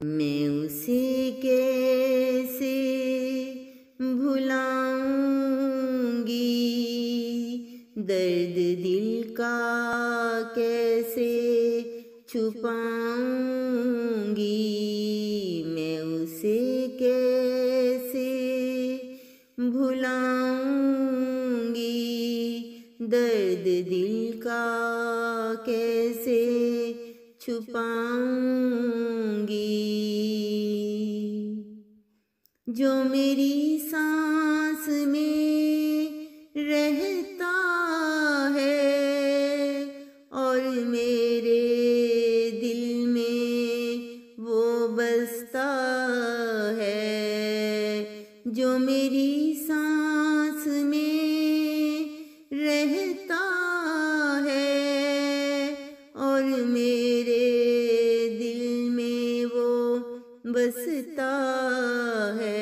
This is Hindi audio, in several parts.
मैं उसे कैसे भुलाऊंगी, दर्द दिल का कैसे छुपाऊंगी। मैं उसे कैसे भुलाऊंगी, दर्द दिल का कैसे छुपाऊंगी। जो मेरी सांस में रहता है और मेरे दिल में वो बसता है। जो मेरी सांस में रहता है और मेरे दिल में वो बसता है।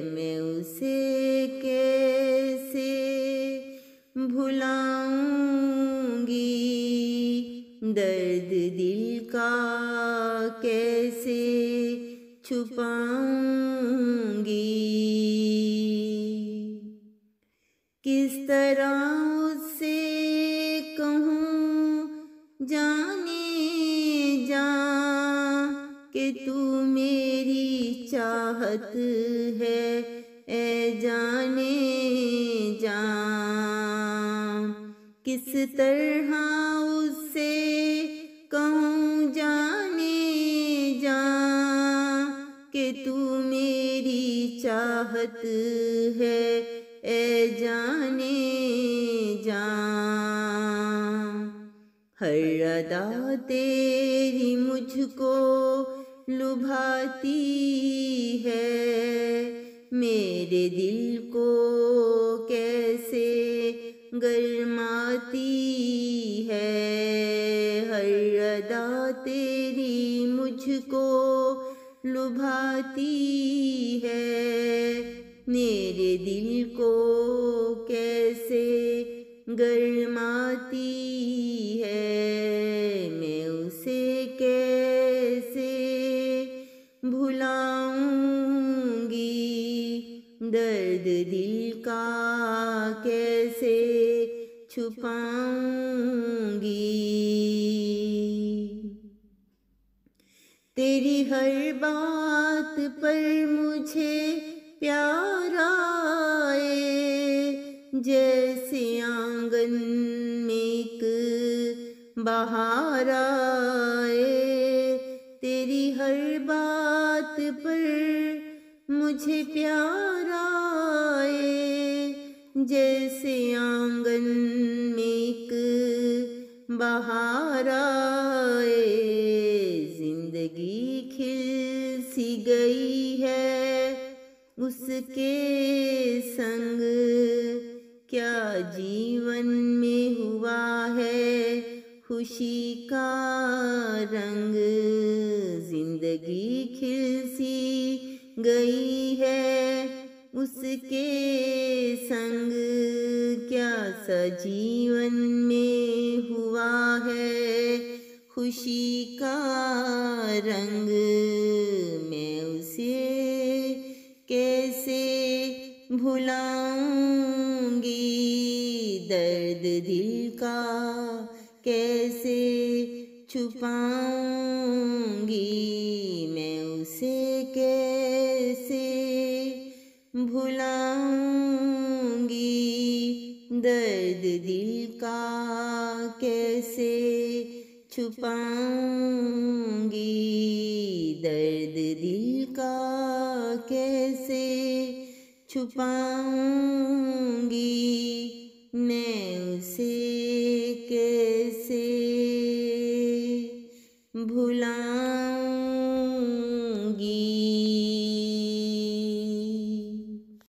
मैं उसे कैसे भुलाऊंगी, दर्द दिल का कैसे छुपाऊंगी। किस तरह उससे कहूँ जाने जा कि तू मेरी चाहत है, ए जाने जा। किस तरह उससे कहूँ जाने जा कि तू मेरी चाहत है, ए जाने जा। हर अदा तेरी मुझको लुभाती है, मेरे दिल को कैसे गरमाती है। हर अदा तेरी मुझको लुभाती है, मेरे दिल को कैसे गरमाती है। मैं उसे कैसे भुलाऊंगी, दर्द दिल का कैसे छुपाऊंगी। तेरी हर बात पर मुझे प्यार आए, जैसे आंगन में एक बहार आए। तेरी हर बात पर मुझे प्यार आए, जैसे आंगन में एक बहार आए। जिंदगी खिल सी गई है उसके संग, क्या जीवन में हुआ है खुशी का रंग। जिंदगी खिल सी गई है उसके संग, क्या सजीवन में हुआ है खुशी का रंग। मैं उसे कैसे भुलाऊंगी, दर्द दिल का कैसे छुपाऊंगी। मैं उसे कैसे भुलाऊंगी, दर्द दिल का कैसे छुपाऊंगी। दर्द दिल का कैसे छुपाऊंगी। मैं उसे कैसे भुलाऊंगी।